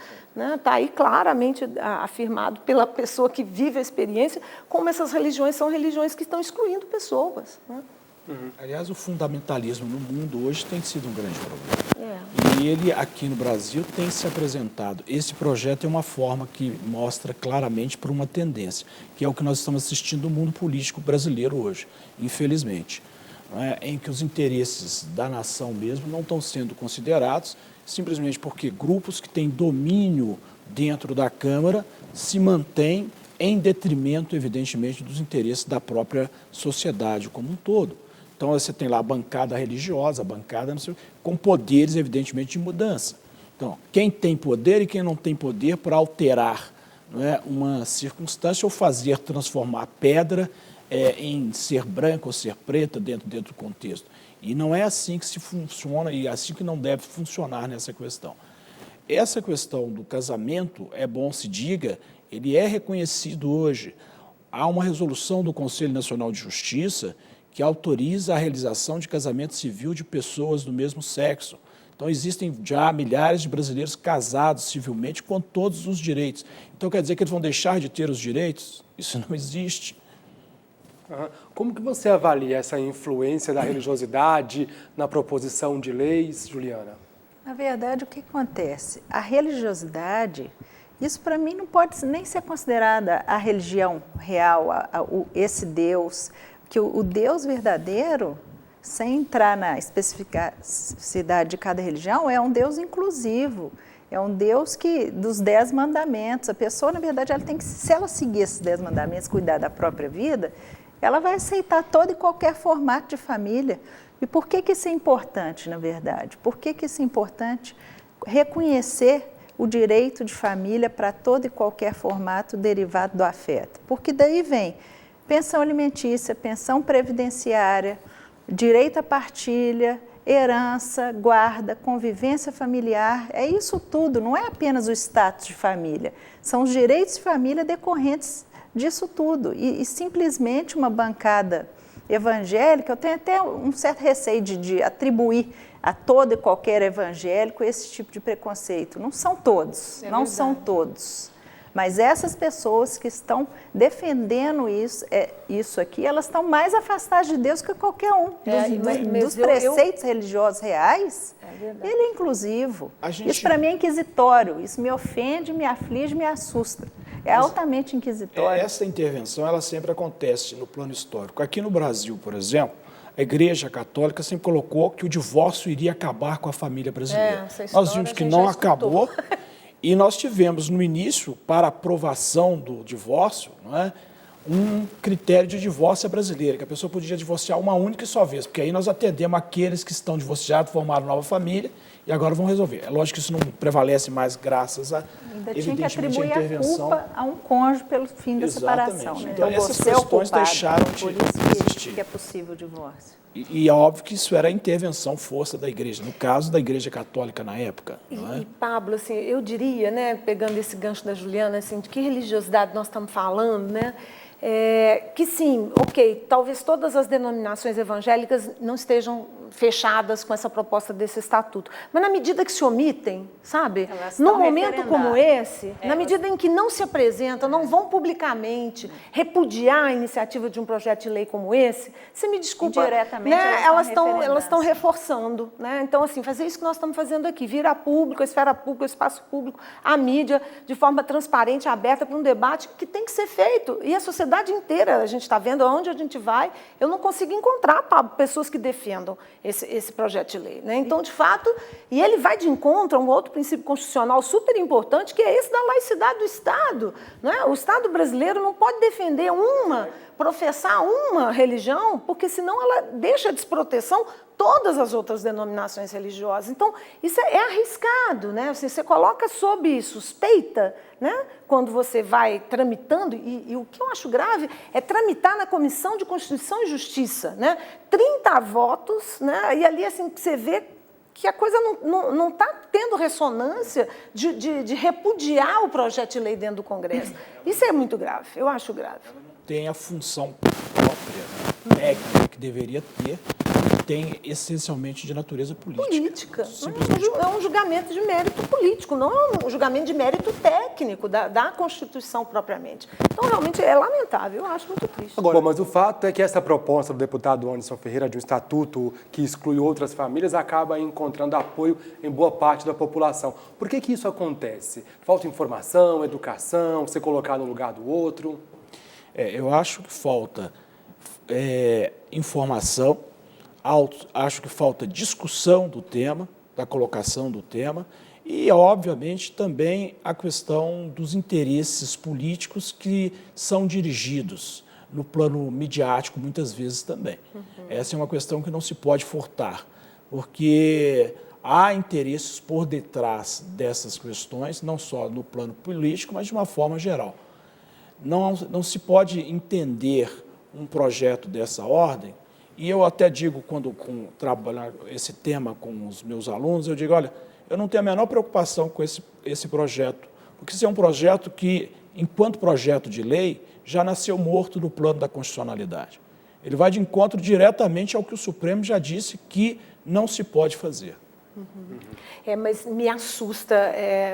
Está aí claramente afirmado pela pessoa que vive a experiência como essas religiões são religiões que estão excluindo pessoas, né? Aliás, o fundamentalismo no mundo hoje tem sido um grande problema. E ele, aqui no Brasil, tem se apresentado. Esse projeto é uma forma que mostra claramente por uma tendência, que é o que nós estamos assistindo no mundo político brasileiro hoje, infelizmente, né, em que os interesses da nação mesmo não estão sendo considerados, simplesmente porque grupos que têm domínio dentro da Câmara se mantêm em detrimento, evidentemente, dos interesses da própria sociedade como um todo. Então, você tem lá a bancada religiosa, a bancada com poderes, evidentemente, de mudança. Então, quem tem poder e quem não tem poder para alterar, não é, uma circunstância ou transformar a pedra em ser branca ou ser preta dentro do contexto. E não é assim que se funciona e é assim que não deve funcionar nessa questão. Essa questão do casamento, é bom se diga, ele é reconhecido hoje. Há uma resolução do Conselho Nacional de Justiça que autoriza a realização de casamento civil de pessoas do mesmo sexo. Então, existem já milhares de brasileiros casados civilmente com todos os direitos. Então, quer dizer que eles vão deixar de ter os direitos? Isso não existe. Como que você avalia essa influência da religiosidade na proposição de leis, Juliana? Na verdade, o que acontece? A religiosidade, isso para mim não pode nem ser considerada a religião real, esse Deus, que o Deus verdadeiro, sem entrar na especificidade de cada religião, é um Deus inclusivo, é um Deus que dos 10 mandamentos, a pessoa, na verdade, ela tem que, se ela seguir esses 10 mandamentos, cuidar da própria vida, ela vai aceitar todo e qualquer formato de família. E por que isso é importante, na verdade? Por que isso é importante? Reconhecer o direito de família para todo e qualquer formato derivado do afeto. Porque daí vem pensão alimentícia, pensão previdenciária, direito à partilha, herança, guarda, convivência familiar. É isso tudo, não é apenas o status de família. São os direitos de família decorrentes disso tudo. E simplesmente uma bancada evangélica, eu tenho até um certo receio de atribuir a todo e qualquer evangélico esse tipo de preconceito. Não são todos, não são todos. Mas essas pessoas que estão defendendo isso aqui, elas estão mais afastadas de Deus que qualquer um. Dos preceitos religiosos reais, ele é inclusivo. Isso para mim é inquisitório, isso me ofende, me aflige, me assusta. É altamente inquisitório. Essa intervenção, ela sempre acontece no plano histórico. Aqui no Brasil, por exemplo, a Igreja Católica sempre colocou que o divórcio iria acabar com a família brasileira. Nós vimos que não acabou e nós tivemos no início, para aprovação do divórcio, não é, um critério de divórcio brasileiro, que a pessoa podia divorciar uma única e só vez, porque aí nós atendemos aqueles que estão divorciados, formaram nova família e agora vão resolver. É lógico que isso não prevalece mais graças a, ainda tinha que atribuir a culpa a um cônjuge pelo fim da separação. Né? Então essas questões deixaram de existir. Que é possível o divórcio. E é óbvio que isso era a intervenção, força da igreja, no caso da Igreja Católica na época. Não é? E Pablo, assim, eu diria, né, pegando esse gancho da Juliana, assim, de que religiosidade nós estamos falando, né? Que sim, ok, talvez todas as denominações evangélicas não estejam fechadas com essa proposta desse estatuto, mas na medida que se omitem, sabe, num momento como esse, na medida em que não se apresentam, não vão publicamente repudiar a iniciativa de um projeto de lei como esse, você me desculpa, né, elas estão reforçando, né? Então, assim, fazer isso que nós estamos fazendo aqui, vir a público, a esfera pública, o espaço público, a mídia, de forma transparente, aberta para um debate que tem que ser feito, e a sociedade inteira, a gente está vendo aonde a gente vai, eu não consigo encontrar, Pablo, pessoas que defendam esse projeto de lei, né? Então, de fato, e ele vai de encontro a um outro princípio constitucional super importante, que é esse da laicidade do Estado, né? O Estado brasileiro não pode defender professar uma religião, porque senão ela deixa à desproteção todas as outras denominações religiosas. Então, isso é arriscado, né? Você coloca sob suspeita, né? Quando você vai tramitando, e o que eu acho grave é tramitar na Comissão de Constituição e Justiça, né? 30 votos, né? E ali, assim, você vê que a coisa não está tendo ressonância de repudiar o projeto de lei dentro do Congresso. Isso é muito grave, eu acho grave. Tem a função própria, técnica, que deveria ter, tem essencialmente de natureza política. É um julgamento de mérito político, não é um julgamento de mérito técnico da Constituição propriamente. Então, realmente, é lamentável, eu acho muito triste. Agora, mas o fato é que essa proposta do deputado Anderson Ferreira de um estatuto que exclui outras famílias acaba encontrando apoio em boa parte da população. Por que isso acontece? Falta informação, educação, você colocar no lugar do outro? Eu acho que falta informação, acho que falta discussão do tema, da colocação do tema e, obviamente, também a questão dos interesses políticos que são dirigidos no plano midiático, muitas vezes também. Essa é uma questão que não se pode furtar, porque há interesses por detrás dessas questões, não só no plano político, mas de uma forma geral. Não se pode entender um projeto dessa ordem, e eu até digo, quando trabalhar esse tema com os meus alunos, eu digo, olha, eu não tenho a menor preocupação com esse projeto, porque esse é um projeto que enquanto projeto de lei, já nasceu morto no plano da constitucionalidade. Ele vai de encontro diretamente ao que o Supremo já disse que não se pode fazer. Mas me assusta,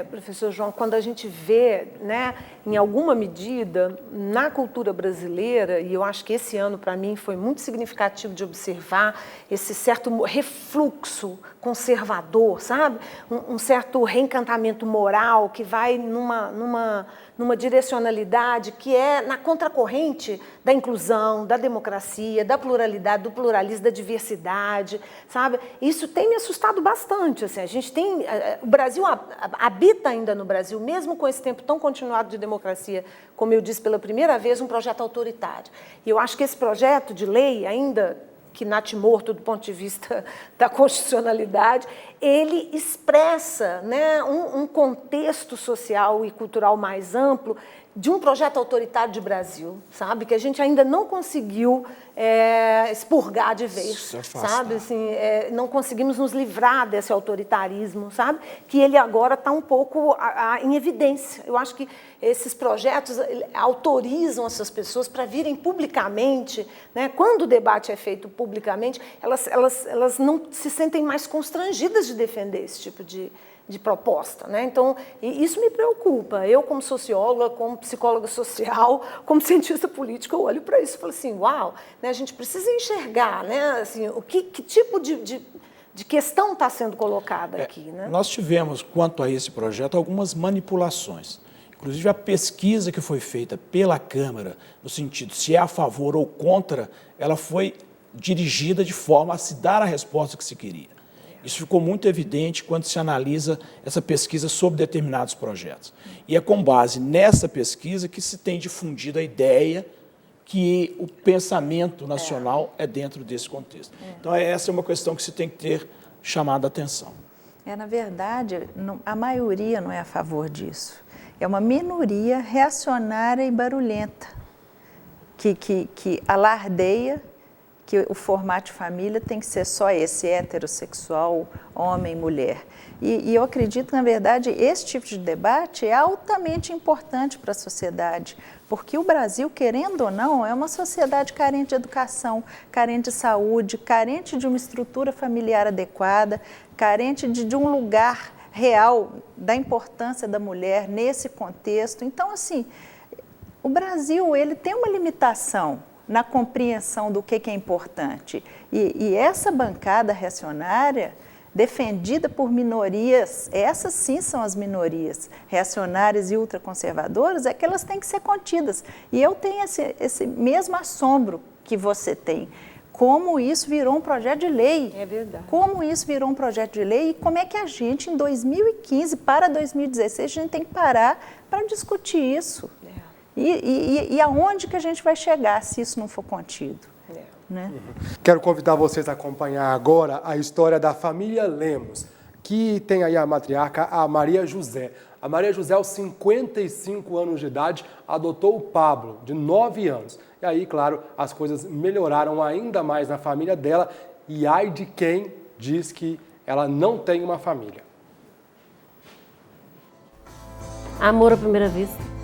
professor João, quando a gente vê, né, em alguma medida, na cultura brasileira, e eu acho que esse ano, para mim, foi muito significativo de observar esse certo refluxo conservador, sabe? Um certo reencantamento moral que vai numa direcionalidade que é na contracorrente da inclusão, da democracia, da pluralidade, do pluralismo, da diversidade, sabe? Isso tem me assustado bastante. Assim, a gente tem, o Brasil habita ainda no Brasil, mesmo com esse tempo tão continuado de democracia, como eu disse pela primeira vez, um projeto autoritário. E eu acho que esse projeto de lei, ainda que natimorto do ponto de vista da constitucionalidade, ele expressa, né, um contexto social e cultural mais amplo de um projeto autoritário de Brasil, sabe? Que a gente ainda não conseguiu expurgar de vez, sabe? Assim, não conseguimos nos livrar desse autoritarismo, sabe? Que ele agora está um pouco em evidência. Eu acho que esses projetos autorizam essas pessoas para virem publicamente, né? Quando o debate é feito publicamente, elas não se sentem mais constrangidas de defender esse tipo de proposta, né? Então, isso me preocupa. Eu, como socióloga, como psicóloga social, como cientista política, eu olho para isso e falo assim, uau, né? A gente precisa enxergar, né? Assim, que tipo de questão está sendo colocada aqui, né? Nós tivemos, quanto a esse projeto, algumas manipulações. Inclusive, a pesquisa que foi feita pela Câmara, no sentido se é a favor ou contra, ela foi dirigida de forma a se dar a resposta que se queria. Isso ficou muito evidente quando se analisa essa pesquisa sobre determinados projetos. E é com base nessa pesquisa que se tem difundido a ideia que o pensamento nacional é dentro desse contexto. Então, essa é uma questão que se tem que ter chamado a atenção. Na verdade, a maioria não é a favor disso. É uma minoria reacionária e barulhenta, que alardeia que o formato de família tem que ser só esse, heterossexual, homem e mulher. E eu acredito que, na verdade, esse tipo de debate é altamente importante para a sociedade, porque o Brasil, querendo ou não, é uma sociedade carente de educação, carente de saúde, carente de uma estrutura familiar adequada, carente de um lugar real da importância da mulher nesse contexto. Então, assim, o Brasil, ele tem uma limitação na compreensão do que é importante. E essa bancada reacionária, defendida por minorias, essas sim são as minorias reacionárias e ultraconservadoras, é que elas têm que ser contidas. E eu tenho esse mesmo assombro que você tem. Como isso virou um projeto de lei. É verdade. Como isso virou um projeto de lei e como é que a gente, em 2015 para 2016, a gente tem que parar para discutir isso. E aonde que a gente vai chegar se isso não for contido? Né? Quero convidar vocês a acompanhar agora a história da família Lemos, que tem aí a matriarca, a Maria José. A Maria José, aos 55 anos de idade, adotou o Pablo, de 9 anos. E aí, claro, as coisas melhoraram ainda mais na família dela. E ai de quem diz que ela não tem uma família. Amor à primeira vista.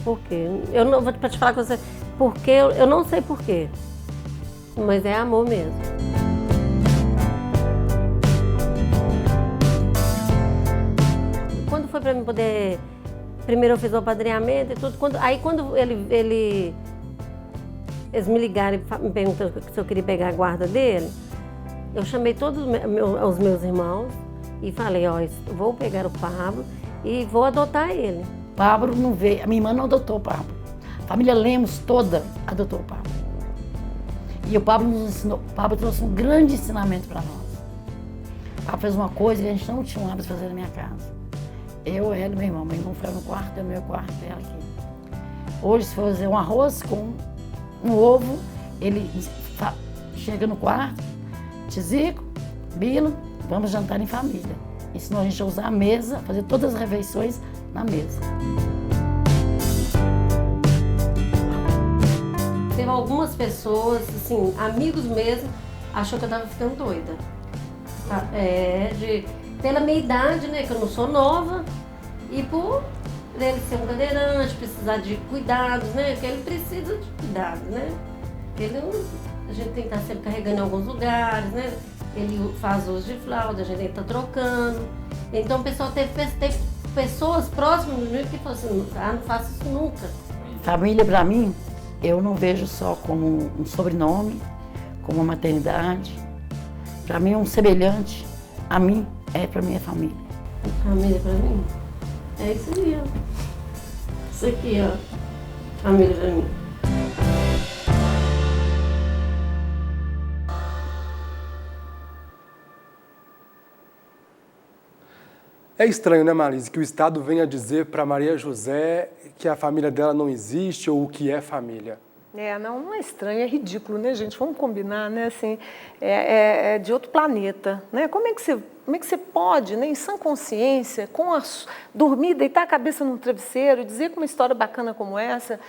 Por quê? Eu não vou te falar com você, porque eu não sei por quê, mas é amor mesmo. Quando foi para mim poder, primeiro eu fiz o apadrinhamento e tudo, quando eles me ligaram e me perguntaram se eu queria pegar a guarda dele, eu chamei todos os meus irmãos e falei, ó, vou pegar o Pablo e vou adotar ele. Pablo não veio, a minha irmã não adotou o Pablo. A família Lemos toda adotou o Pablo. E o Pablo nos ensinou, o Pablo trouxe um grande ensinamento para nós. O Pablo fez uma coisa que a gente não tinha um hábito de fazer na minha casa. Eu, ela e meu irmão. Meu irmão foi no quarto, eu no meu quarto, ela aqui. Hoje, se for fazer um arroz com um ovo, ele chega no quarto, Tizico, Bilo, vamos jantar em família. Ensinou a gente a usar a mesa, fazer todas as refeições na mesa. Teve algumas pessoas, assim, amigos mesmo, achou que eu tava ficando doida. Pela minha idade, né, que eu não sou nova, e por ele ser um cadeirante, precisar de cuidados, né? Porque ele precisa de cuidados, né? Ele não, a gente tem que estar sempre carregando em alguns lugares, né? Ele faz uso de fralda, a gente tem que estar trocando. Então o pessoal teve pessoas próximas de mim que falaram assim, não faço isso nunca. Família, para mim, eu não vejo só como um sobrenome, como uma maternidade. Para mim, um semelhante a mim para mim é família. Família para mim? É isso aí, ó. Isso aqui, ó. Família para mim. É estranho, né, Marlise, que o Estado venha dizer para Maria José que a família dela não existe ou o que é família. Não é estranho, é ridículo, né, gente? Vamos combinar, né? Assim, é de outro planeta, né? Como é que você pode, né, em sã consciência, dormir, deitar a cabeça num travesseiro e dizer que uma história bacana como essa,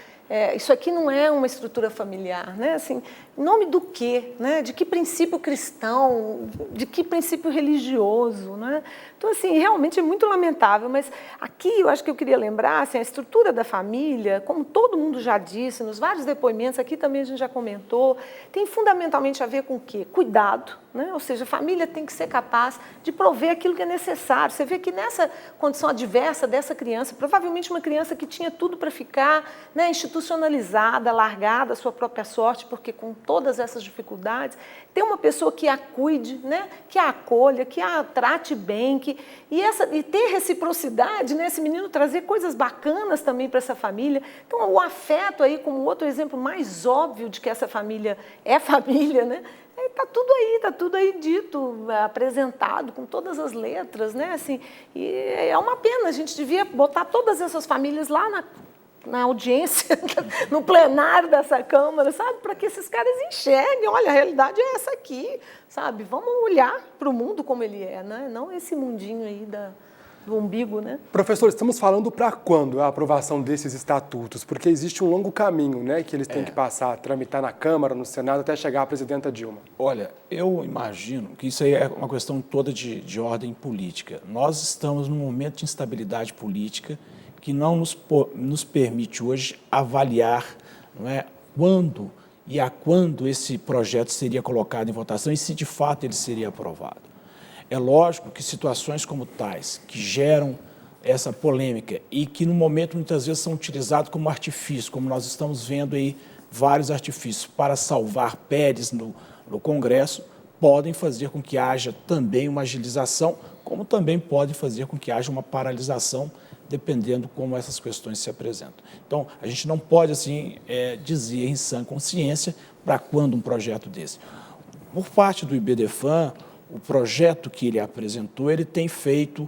isso aqui não é uma estrutura familiar, né? Assim, em nome do quê, né? De que princípio cristão, de que princípio religioso, né? Então, assim, realmente é muito lamentável, mas aqui eu acho que eu queria lembrar, assim, a estrutura da família, como todo mundo já disse, nos vários depoimentos, aqui também a gente já comentou, tem fundamentalmente a ver com o quê? Cuidado, né? Ou seja, a família tem que ser capaz de prover aquilo que é necessário. Você vê que nessa condição adversa dessa criança, provavelmente uma criança que tinha tudo para ficar, né, institucionalizada, largada à sua própria sorte, porque com todas essas dificuldades, ter uma pessoa que a cuide, né, que a acolha, que a trate bem, e ter reciprocidade, né, esse menino trazer coisas bacanas também para essa família. Então, o afeto aí, como outro exemplo mais óbvio de que essa família é família, né? Está tudo aí dito, apresentado com todas as letras, né? Assim, e é uma pena, a gente devia botar todas essas famílias lá na audiência, no plenário dessa Câmara, sabe? Para que esses caras enxerguem, olha, a realidade é essa aqui, sabe? Vamos olhar para o mundo como ele é, né? Não esse mundinho aí do umbigo, né? Professor, estamos falando para quando a aprovação desses estatutos? Porque existe um longo caminho, né, que eles têm que passar, tramitar na Câmara, no Senado, até chegar à presidenta Dilma. Olha, eu imagino que isso aí é uma questão toda de ordem política. Nós estamos num momento de instabilidade política que não nos permite hoje avaliar, não é, quando e a quando esse projeto seria colocado em votação e se de fato ele seria aprovado. É lógico que situações como tais, que geram essa polêmica e que no momento muitas vezes são utilizados como artifício, como nós estamos vendo aí vários artifícios para salvar PECs no Congresso, podem fazer com que haja também uma agilização, como também podem fazer com que haja uma paralisação, dependendo como essas questões se apresentam. Então, a gente não pode assim dizer em sã consciência para quando um projeto desse. Por parte do IBDFAN, o projeto que ele apresentou, ele tem feito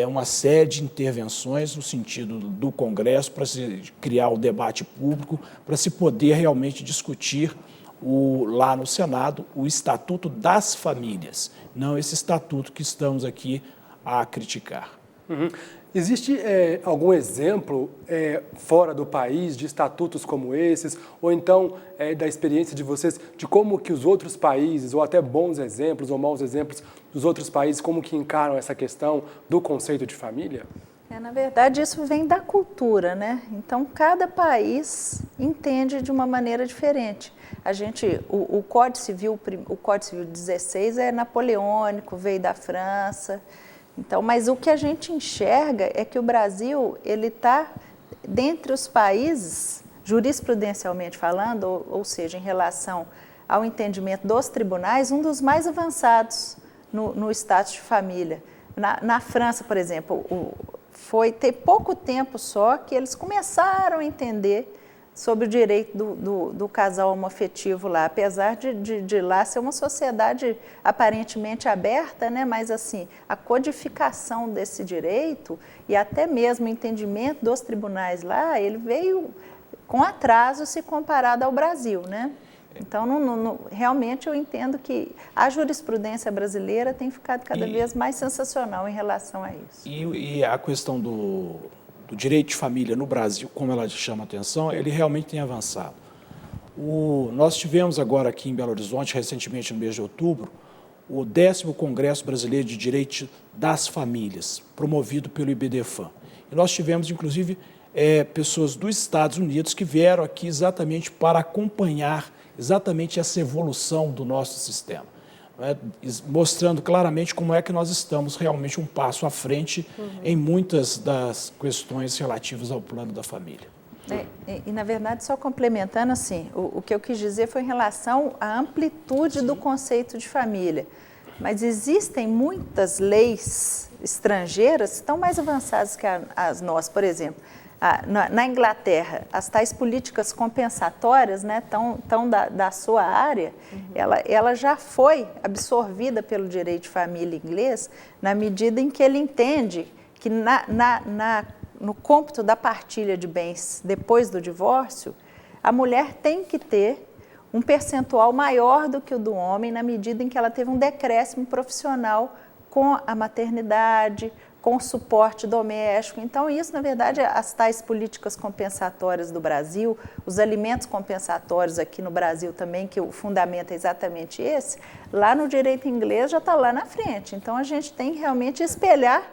uma série de intervenções no sentido do Congresso para se criar o debate público, para se poder realmente discutir lá no Senado o Estatuto das Famílias, não esse estatuto que estamos aqui a criticar. Uhum. Existe algum exemplo fora do país de estatutos como esses, ou então da experiência de vocês, de como que os outros países, ou até bons exemplos ou maus exemplos dos outros países, como que encaram essa questão do conceito de família? Na verdade, isso vem da cultura, né? Então, cada país entende de uma maneira diferente. O Código Civil 16 é napoleônico, veio da França. Então, mas o que a gente enxerga é que o Brasil, ele está, dentre os países, jurisprudencialmente falando, ou seja, em relação ao entendimento dos tribunais, um dos mais avançados no status de família. Na França, por exemplo, tem pouco tempo só que eles começaram a entender sobre o direito do casal homoafetivo lá, apesar de lá ser uma sociedade aparentemente aberta, né? Mas assim, a codificação desse direito e até mesmo o entendimento dos tribunais lá, ele veio com atraso se comparado ao Brasil, né? Então, realmente eu entendo que a jurisprudência brasileira tem ficado cada vez mais sensacional em relação a isso. E a questão do direito de família no Brasil, como ela chama a atenção, ele realmente tem avançado. Nós tivemos agora aqui em Belo Horizonte, recentemente no mês de outubro, o 10º Congresso Brasileiro de Direito das Famílias, promovido pelo IBDFAN. E nós tivemos, inclusive, pessoas dos Estados Unidos que vieram aqui exatamente para acompanhar exatamente essa evolução do nosso sistema, né? Mostrando claramente como é que nós estamos realmente um passo à frente em muitas das questões relativas ao plano da família. E, na verdade, só complementando, assim, o que eu quis dizer foi em relação à amplitude do conceito de família. Mas existem muitas leis estrangeiras que estão mais avançadas que as nossas. Por exemplo, na Inglaterra, as tais políticas compensatórias, né, tão da sua área, ela já foi absorvida pelo direito de família inglês na medida em que ele entende que no cômputo da partilha de bens depois do divórcio, a mulher tem que ter um percentual maior do que o do homem na medida em que ela teve um decréscimo profissional com a maternidade, com o suporte doméstico. Então, isso, na verdade, as tais políticas compensatórias do Brasil, os alimentos compensatórios aqui no Brasil também, que o fundamento é exatamente esse, lá no direito inglês já está lá na frente. Então, a gente tem que realmente espelhar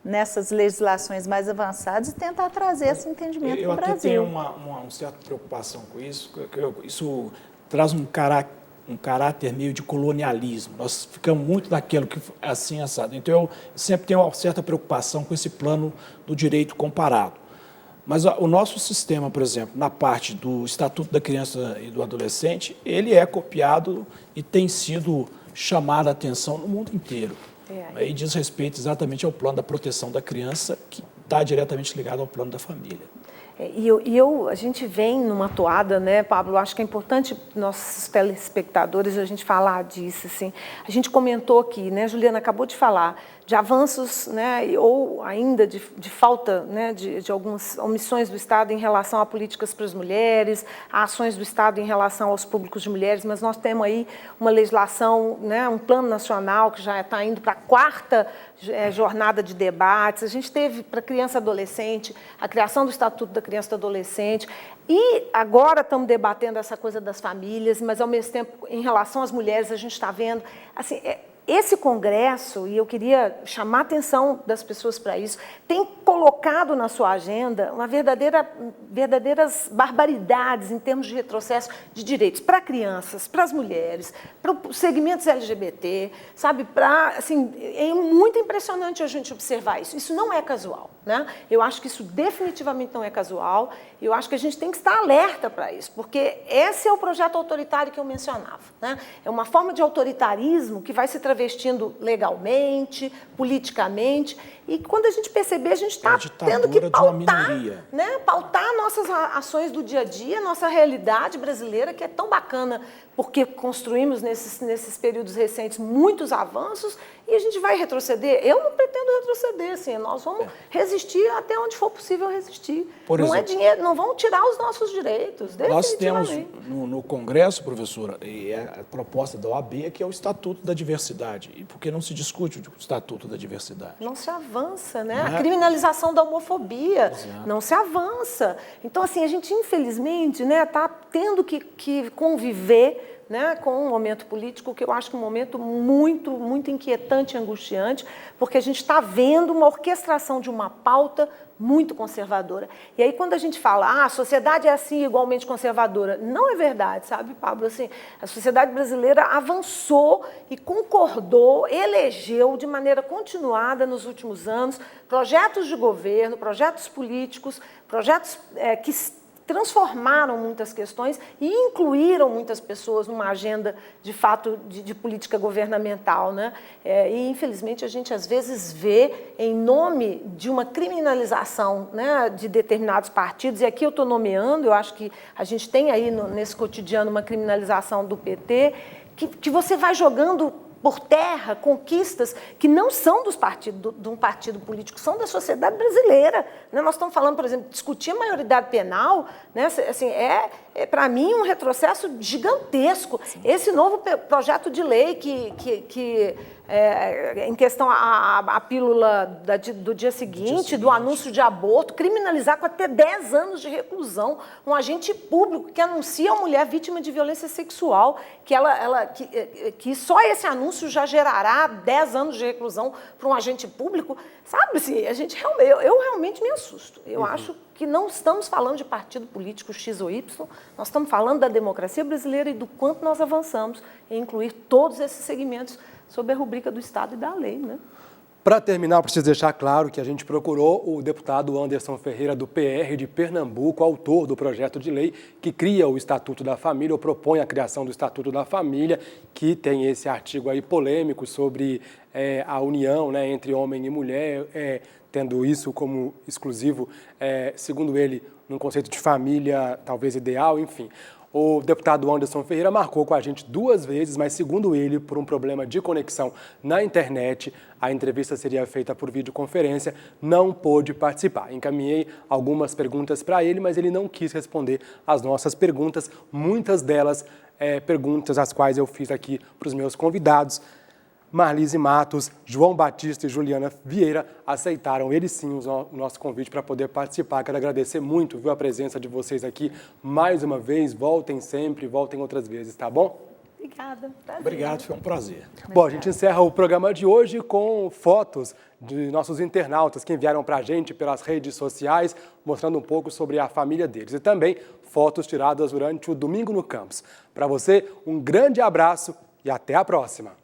nessas legislações mais avançadas e tentar trazer esse entendimento para o Brasil. Eu até tenho uma certa preocupação com isso, isso traz um caráter meio de colonialismo. Nós ficamos muito naquilo que é assim assado. Então, eu sempre tenho uma certa preocupação com esse plano do direito comparado. Mas o nosso sistema, por exemplo, na parte do Estatuto da Criança e do Adolescente, ele é copiado e tem sido chamado a atenção no mundo inteiro. E diz respeito exatamente ao plano da proteção da criança, que está diretamente ligado ao plano da família. A gente vem numa toada, né, Pablo? Eu acho que é importante nossos telespectadores a gente falar disso, assim. A gente comentou aqui, né, Juliana acabou de falar, de avanços, né, ou ainda de falta, né, de algumas omissões do Estado em relação a políticas para as mulheres, a ações do Estado em relação aos públicos de mulheres, mas nós temos aí uma legislação, né, um plano nacional que já está indo para a 4ª jornada de debates. A gente teve para criança e adolescente a criação do Estatuto da Criança e do Adolescente e agora estamos debatendo essa coisa das famílias, mas ao mesmo tempo em relação às mulheres a gente está vendo, assim, esse congresso, e eu queria chamar a atenção das pessoas para isso, tem colocado na sua agenda verdadeiras barbaridades em termos de retrocesso de direitos para crianças, para as mulheres, para os segmentos LGBT, sabe? Assim, é muito impressionante a gente observar isso. Isso não é casual, né? Eu acho que isso definitivamente não é casual. Eu acho que a gente tem que estar alerta para isso, porque esse é o projeto autoritário que eu mencionava, né? É uma forma de autoritarismo que vai se travestindo legalmente, politicamente, e quando a gente perceber, a gente está tendo que pautar nossas ações do dia a dia, nossa realidade brasileira, que é tão bacana, porque construímos nesses períodos recentes muitos avanços, e a gente vai retroceder. Eu não pretendo retroceder, assim, nós vamos resistir até onde for possível resistir. Não é dinheiro, não vão tirar os nossos direitos, nós temos no Congresso, professora, e a proposta da OAB, que é o Estatuto da Diversidade. E por que não se discute o Estatuto da Diversidade? Não se avança, né? A criminalização da homofobia, não se avança. Então, assim, a gente, infelizmente, né, está tendo que conviver, né, com um momento político que eu acho que é um momento muito, muito inquietante e angustiante, porque a gente está vendo uma orquestração de uma pauta muito conservadora. E aí, quando a gente fala, a sociedade é assim, igualmente conservadora, não é verdade, sabe, Pablo? Assim, a sociedade brasileira avançou e concordou, elegeu de maneira continuada nos últimos anos projetos de governo, projetos políticos, projetos que transformaram muitas questões e incluíram muitas pessoas numa agenda, de fato, de política governamental, né? E, infelizmente, a gente, às vezes, vê, em nome de uma criminalização, né, de determinados partidos, e aqui eu estou nomeando, eu acho que a gente tem aí, nesse cotidiano, uma criminalização do PT, que você vai jogando por terra conquistas que não são de um partido político, são da sociedade brasileira, né? Nós estamos falando, por exemplo, discutir a maioridade penal, né? Assim, para mim, um retrocesso gigantesco. Sim. Esse novo projeto de lei que em questão a pílula do dia seguinte, do anúncio de aborto, criminalizar com até 10 anos de reclusão um agente público que anuncia a mulher vítima de violência sexual, que só esse anúncio já gerará 10 anos de reclusão para um agente público, sabe? Assim, eu realmente me assusto. Eu acho que não estamos falando de partido político X ou Y, nós estamos falando da democracia brasileira e do quanto nós avançamos em incluir todos esses segmentos sob a rubrica do Estado e da lei, né? Para terminar, eu preciso deixar claro que a gente procurou o deputado Anderson Ferreira, do PR de Pernambuco, autor do projeto de lei que cria o Estatuto da Família, ou propõe a criação do Estatuto da Família, que tem esse artigo aí polêmico sobre a união, né, entre homem e mulher, tendo isso como exclusivo, segundo ele, num conceito de família talvez ideal, enfim. O deputado Anderson Ferreira marcou com a gente 2 vezes, mas segundo ele, por um problema de conexão na internet, a entrevista seria feita por videoconferência, não pôde participar. Encaminhei algumas perguntas para ele, mas ele não quis responder às nossas perguntas, muitas delas perguntas as quais eu fiz aqui para os meus convidados. Marlise Matos, João Batista e Juliana Vieira aceitaram, eles sim, o nosso convite para poder participar. Quero agradecer muito, viu, a presença de vocês aqui mais uma vez. Voltem sempre, voltem outras vezes, tá bom? Obrigada. Prazer. Obrigado, foi um prazer. Bom, a gente encerra o programa de hoje com fotos de nossos internautas que enviaram para a gente pelas redes sociais, mostrando um pouco sobre a família deles. E também fotos tiradas durante o Domingo no Campus. Para você, um grande abraço e até a próxima.